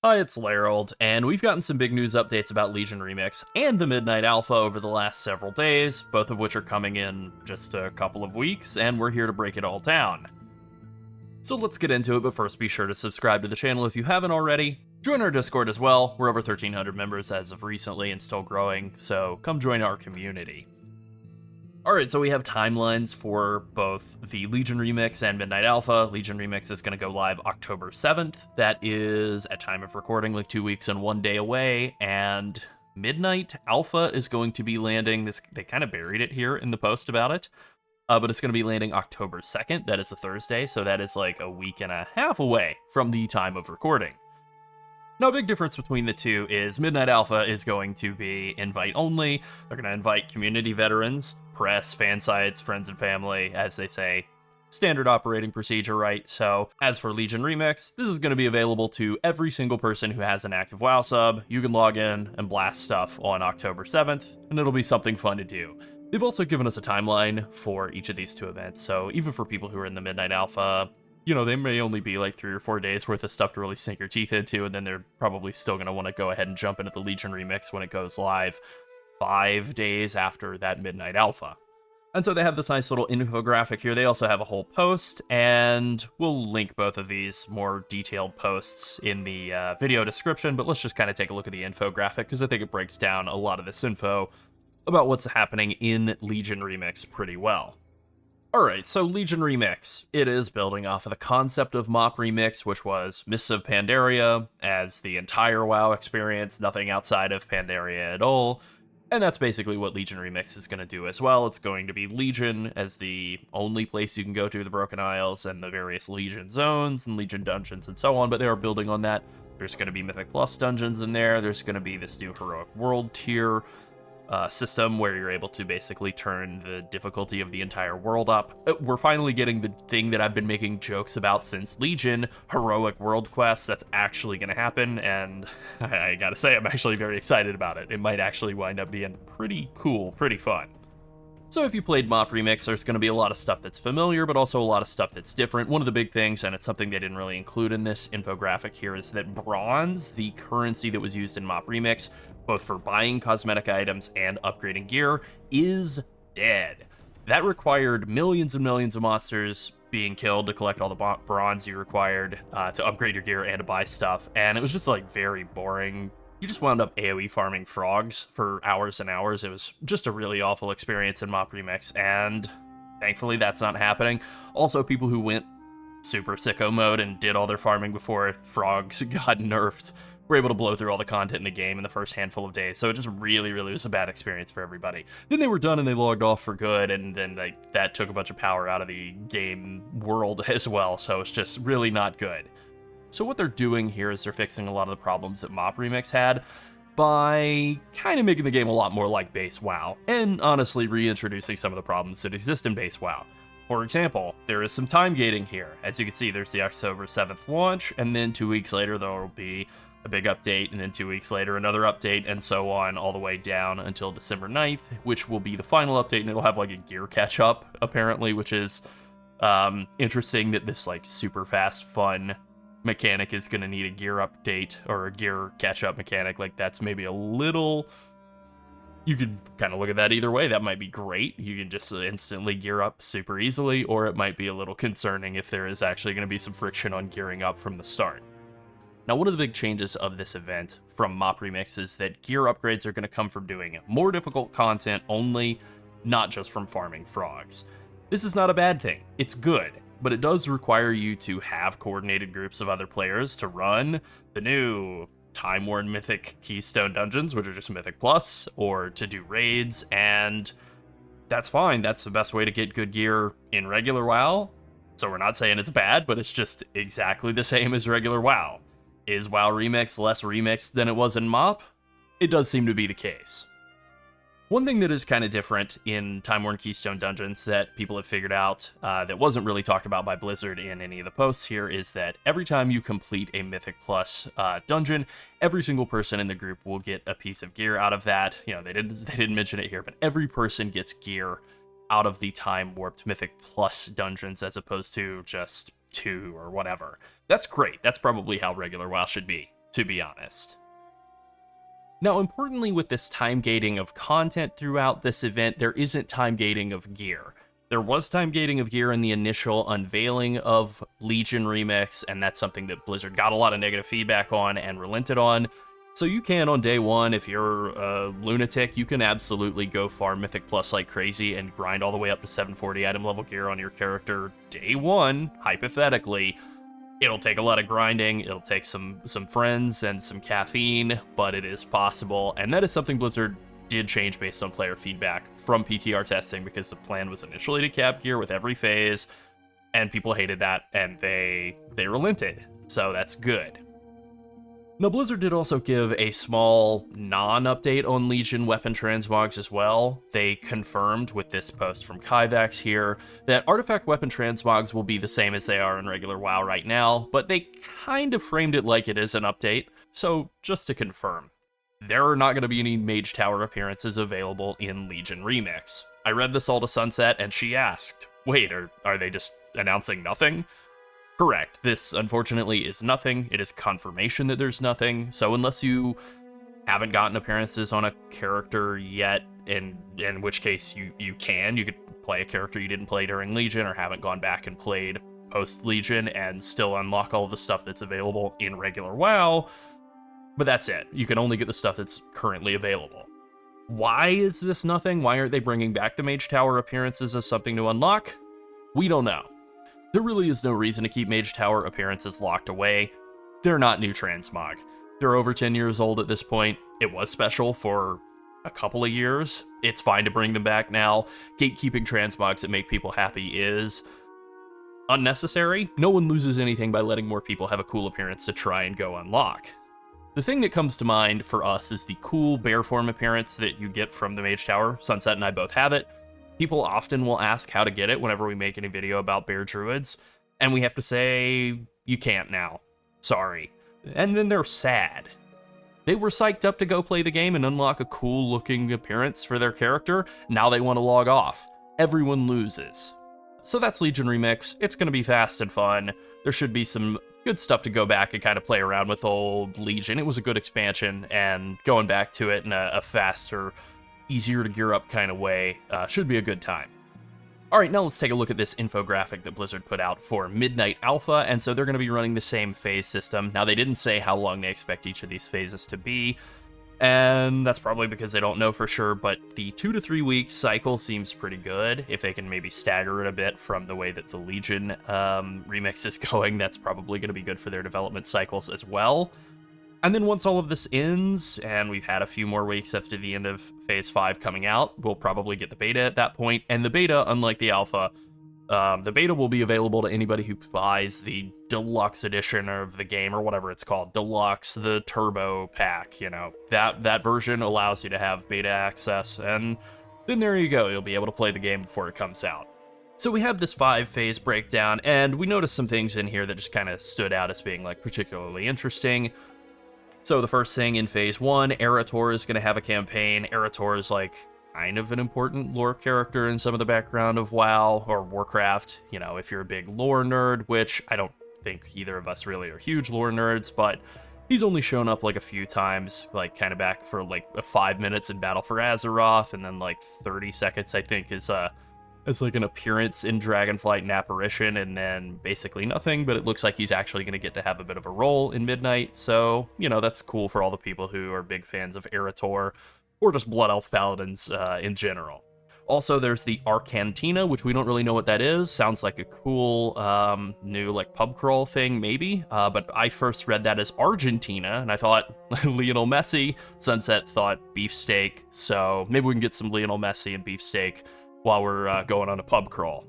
Hi, it's Larold, and we've gotten some big news updates about Legion Remix and the Midnight Alpha over the last several days, both of which are coming in just a couple of weeks, and we're here to break it all down. So let's get into it, but first be sure to subscribe to the channel if you haven't already. Join our Discord as well. We're over 1,300 members as of recently and still growing, so come join our community. Alright, so we have timelines for both the Legion Remix and Midnight Alpha. Legion Remix is going to go live October 7th. That is, at time of recording, like 2 weeks and 1 day away. And Midnight Alpha is going to be landing, they kind of buried it here in the post about it, but it's going to be landing October 2nd. That is a Thursday, so that is like a week and a half away from the time of recording. Now, a big difference between the two is Midnight Alpha is going to be invite only. They're going to invite community veterans, press, fan sites, friends and family, as they say. Standard operating procedure, right? So, as for Legion Remix, this is going to be available to every single person who has an active WoW sub. You can log in and blast stuff on October 7th, and it'll be something fun to do. They've also given us a timeline for each of these two events, so even for people who are in the Midnight Alpha, you know, they may only be like 3 or 4 days worth of stuff to really sink your teeth into, and then they're probably still going to want to go ahead and jump into the Legion Remix when it goes live 5 days after that Midnight Alpha. And so they have this nice little infographic here. They also have a whole post, and we'll link both of these more detailed posts in the video description, but let's just kind of take a look at the infographic, because I think it breaks down a lot of this info about what's happening in Legion Remix pretty well. Alright, so Legion Remix. It is building off of the concept of Mop Remix, which was Mists of Pandaria as the entire WoW experience, nothing outside of Pandaria at all. And that's basically what Legion Remix is going to do as well. It's going to be Legion as the only place you can go to the Broken Isles and the various Legion zones and Legion dungeons and so on, but they are building on that. There's going to be Mythic Plus dungeons in there. There's going to be this new Heroic World tier system where you're able to basically turn the difficulty of the entire world up. We're finally getting the thing that I've been making jokes about since Legion, Heroic World quests. That's actually going to happen, and I gotta say, I'm actually very excited about it. It might actually wind up being pretty cool, pretty fun. So if you played Mop Remix, there's going to be a lot of stuff that's familiar, but also a lot of stuff that's different. One of the big things, and it's something they didn't really include in this infographic here, is that bronze, the currency that was used in Mop Remix, both for buying cosmetic items and upgrading gear, is dead. That required millions and millions of monsters being killed to collect all the bronze you required to upgrade your gear and to buy stuff, and it was just like very boring. You just wound up AoE farming frogs for hours and hours. It was just a really awful experience in Mop Remix, and thankfully that's not happening. Also, people who went super sicko mode and did all their farming before frogs got nerfed were able to blow through all the content in the game in the first handful of days, so it just really was a bad experience for everybody. Then they were done and they logged off for good, and then that took a bunch of power out of the game world as well, so it's just really not good. So what they're doing here is they're fixing a lot of the problems that Mop Remix had by kind of making the game a lot more like base WoW, and honestly reintroducing some of the problems that exist in base WoW. For example, there is some time gating here. As you can see, there's the October 7th launch, and then 2 weeks later there will be a big update, and then 2 weeks later another update, and so on, all the way down until December 9th, which will be the final update, and it'll have like a gear catch-up, apparently, which is interesting that this like super fast, fun mechanic is going to need a gear update, or a gear catch-up mechanic. Like, that's maybe a little... You could kind of look at that either way. That might be great. You can just instantly gear up super easily, or it might be a little concerning if there is actually going to be some friction on gearing up from the start. Now, one of the big changes of this event from Mop Remix is that gear upgrades are going to come from doing more difficult content only, not just from farming frogs. This is not a bad thing. It's good, but it does require you to have coordinated groups of other players to run the new time-worn Mythic Keystone dungeons, which are just Mythic Plus, or to do raids, and that's fine. That's the best way to get good gear in regular WoW. So we're not saying it's bad, but it's just exactly the same as regular WoW. Is WoW Remix less remixed than it was in Mop? It does seem to be the case. One thing that is kind of different in Time-Worn Keystone Dungeons that people have figured out that wasn't really talked about by Blizzard in any of the posts here is that every time you complete a Mythic Plus dungeon, every single person in the group will get a piece of gear out of that. You know, they didn't mention it here, but every person gets gear out of the Time-Warped Mythic Plus dungeons as opposed to just 2 or whatever. That's great. That's probably how regular WoW should be, to be honest. Now, importantly, with this time gating of content throughout this event, there isn't time gating of gear. There was time gating of gear in the initial unveiling of Legion Remix, and that's something that Blizzard got a lot of negative feedback on and relented on. So you can, on day one, if you're a lunatic, you can absolutely go farm Mythic Plus like crazy and grind all the way up to 740 item level gear on your character day one, hypothetically. It'll take a lot of grinding, it'll take some friends and some caffeine, but it is possible, and that is something Blizzard did change based on player feedback from PTR testing, because the plan was initially to cap gear with every phase, and people hated that, and they relented, so that's good. Now, Blizzard did also give a small non-update on Legion weapon transmogs as well. They confirmed with this post from Kyvax here that artifact weapon transmogs will be the same as they are in regular WoW right now, but they kind of framed it like it is an update. So just to confirm, there are not going to be any Mage Tower appearances available in Legion Remix. I read this all to Sunset, and she asked, wait, are they just announcing nothing? Correct. This, unfortunately, is nothing. It is confirmation that there's nothing. So unless you haven't gotten appearances on a character yet, in which case you could play a character you didn't play during Legion or haven't gone back and played post-Legion and still unlock all the stuff that's available in regular WoW. But that's it. You can only get the stuff that's currently available. Why is this nothing? Why aren't they bringing back the Mage Tower appearances as something to unlock? We don't know. There really is no reason to keep Mage Tower appearances locked away. They're not new transmog. They're over 10 years old at this point. It was special for a couple of years. It's fine to bring them back now. Gatekeeping transmogs that make people happy is unnecessary. No one loses anything by letting more people have a cool appearance to try and go unlock. The thing that comes to mind for us is the cool bear form appearance that you get from the Mage Tower. Sunset and I both have it. People often will ask how to get it whenever we make any video about bear druids, and we have to say, you can't now. Sorry. And then they're sad. They were psyched up to go play the game and unlock a cool looking appearance for their character. Now they want to log off. Everyone loses. So that's Legion Remix. It's going to be fast and fun. There should be some good stuff to go back and kind of play around with old Legion. It was a good expansion, and going back to it in a faster, easier to gear up kind of way should be a good time. All right, now let's take a look at this infographic that Blizzard put out for Midnight Alpha, and so they're going to be running the same phase system. Now, they didn't say how long they expect each of these phases to be, and that's probably because they don't know for sure, but the 2 to 3 week cycle seems pretty good. If they can maybe stagger it a bit from the way that the Legion remix is going, that's probably going to be good for their development cycles as well. And then once all of this ends, and we've had a few more weeks after the end of Phase 5 coming out, we'll probably get the beta at that point. And the beta, unlike the alpha, the beta will be available to anybody who buys the deluxe edition of the game, or whatever it's called, deluxe, the turbo pack, you know. That version allows you to have beta access, and then there you go, you'll be able to play the game before it comes out. So we have this 5-phase breakdown, and we noticed some things in here that just kind of stood out as being, like, particularly interesting. So the first thing in Phase 1, Erator is going to have a campaign. Erator is like kind of an important lore character in some of the background of WoW or Warcraft. You know, if you're a big lore nerd, which I don't think either of us really are huge lore nerds, but he's only shown up like a few times, like kind of back for like 5 minutes in Battle for Azeroth, and then like 30 seconds, I think, is like an appearance in Dragonflight and Apparition, and then basically nothing, but it looks like he's actually going to get to have a bit of a role in Midnight, so, you know, that's cool for all the people who are big fans of Erator, or just Blood Elf Paladins in general. Also, there's the Arcantina, which we don't really know what that is. Sounds like a cool new like pub crawl thing, maybe, but I first read that as Argentina, and I thought Lionel Messi. Sunset thought beefsteak, so maybe we can get some Lionel Messi and beefsteak while we're going on a pub crawl.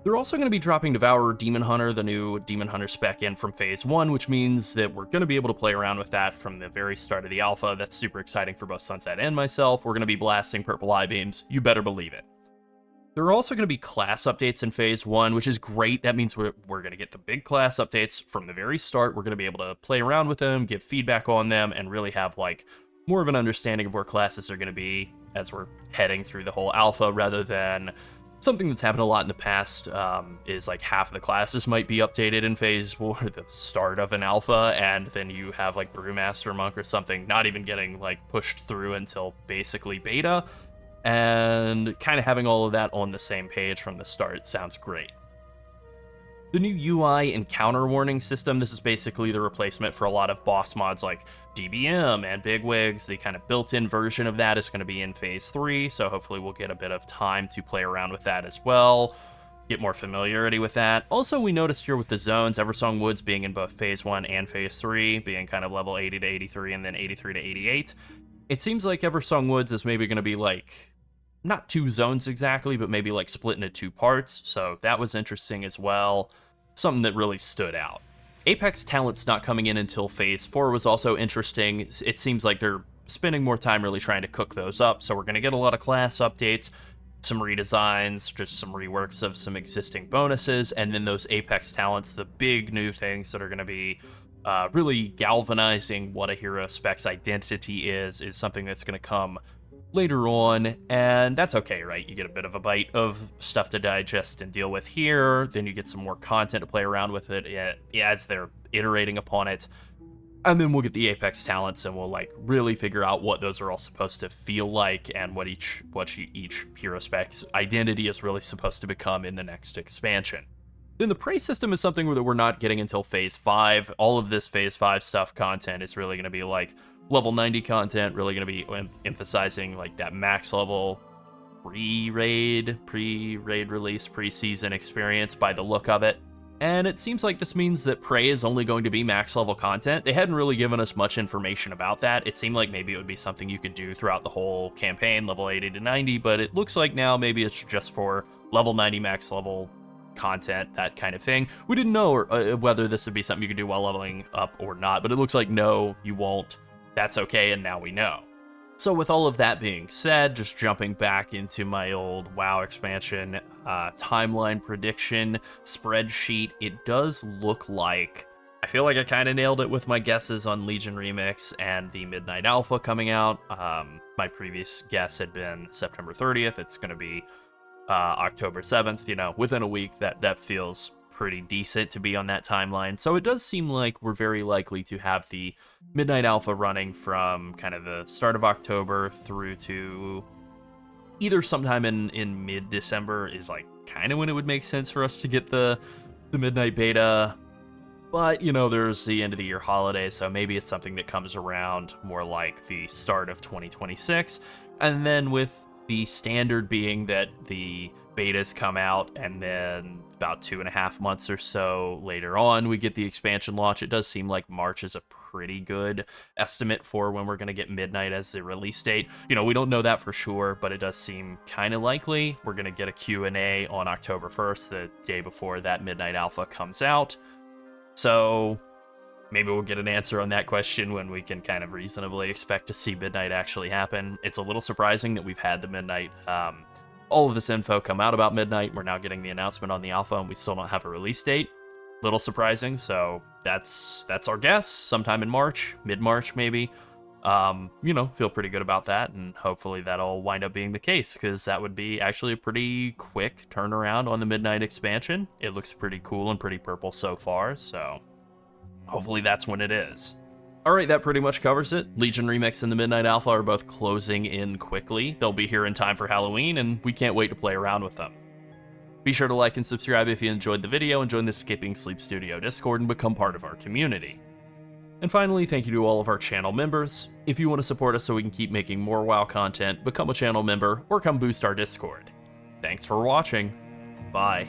They're also going to be dropping Devourer Demon Hunter, the new Demon Hunter spec in from Phase 1, which means that we're going to be able to play around with that from the very start of the alpha. That's super exciting for both Sunset and myself. We're going to be blasting purple eye beams. You better believe it. There are also going to be class updates in Phase 1, which is great. That means we're going to get the big class updates from the very start. We're going to be able to play around with them, give feedback on them, and really have like more of an understanding of where classes are going to be as we're heading through the whole alpha, rather than Something that's happened a lot in the past is like half of the classes might be updated in phase 4, the start of an alpha, and then you have like Brewmaster Monk or something not even getting like pushed through until basically beta, and kind of having all of that on the same page from the start sounds great. The new UI encounter warning system, this is basically the replacement for a lot of boss mods like DBM and Bigwigs. The kind of built-in version of that is going to be in Phase 3, so hopefully we'll get a bit of time to play around with that as well, get more familiarity with that. Also, we noticed here with the zones, Eversong Woods being in both Phase 1 and Phase 3, being kind of level 80 to 83 and then 83 to 88. It seems like Eversong Woods is maybe going to be like, not 2 zones exactly, but maybe like split into 2 parts, so that was interesting as well. Something that really stood out. Apex talents not coming in until Phase 4 was also interesting. It seems like they're spending more time really trying to cook those up, so we're going to get a lot of class updates, some redesigns, just some reworks of some existing bonuses, and then those Apex talents, the big new things that are going to be really galvanizing what a hero spec's identity is something that's going to come later on, and that's okay, right? You get a bit of a bite of stuff to digest and deal with here, then you get some more content to play around with it as they're iterating upon it, and then we'll get the Apex talents and we'll like really figure out what those are all supposed to feel like and what each hero spec's identity is really supposed to become in the next expansion. Then the praise system is something that we're not getting until Phase 5. All of this Phase 5 stuff content is really going to be like level 90 content, really going to be emphasizing like that max level pre-raid release, pre-season experience by the look of it. And it seems like this means that Prey is only going to be max level content. They hadn't really given us much information about that. It seemed like maybe it would be something you could do throughout the whole campaign, level 80 to 90, but it looks like now maybe it's just for level 90 max level content, that kind of thing. We didn't know whether this would be something you could do while leveling up or not, but it looks like no, you won't. That's okay, and now we know. So with all of that being said, just jumping back into my old WoW expansion timeline prediction spreadsheet, it does look like, I feel like I kind of nailed it with my guesses on Legion Remix and the Midnight Alpha coming out. My previous guess had been September 30th. It's going to be October 7th, you know, within a week. That feels pretty decent to be on that timeline. So it does seem like we're very likely to have the Midnight Alpha running from kind of the start of October through to either sometime in mid-December is like kind of when it would make sense for us to get the Midnight Beta. But, you know, there's the end of the year holiday, so maybe it's something that comes around more like the start of 2026. And then with the standard being that the betas come out and then about 2.5 months or so later on we get the expansion launch. It does seem like March is a pretty good estimate for when we're going to get Midnight as the release date. You know, we don't know that for sure, but it does seem kind of likely. We're going to get a Q&A on October 1st, the day before that Midnight Alpha comes out. So maybe we'll get an answer on that question when we can kind of reasonably expect to see Midnight actually happen. It's a little surprising that we've had the Midnight, all of this info come out about Midnight. We're now getting the announcement on the Alpha, and we still don't have a release date. Little surprising, so that's our guess. Sometime in March, mid-March maybe. You know, feel pretty good about that, and hopefully that'll wind up being the case, because that would be actually a pretty quick turnaround on the Midnight expansion. It looks pretty cool and pretty purple so far, so hopefully that's when it is. Alright, that pretty much covers it. Legion Remix and the Midnight Alpha are both closing in quickly. They'll be here in time for Halloween, and we can't wait to play around with them. Be sure to like and subscribe if you enjoyed the video, and join the Skipping Sleep Studio Discord and become part of our community. And finally, thank you to all of our channel members. If you want to support us so we can keep making more WoW content, become a channel member, or come boost our Discord. Thanks for watching. Bye.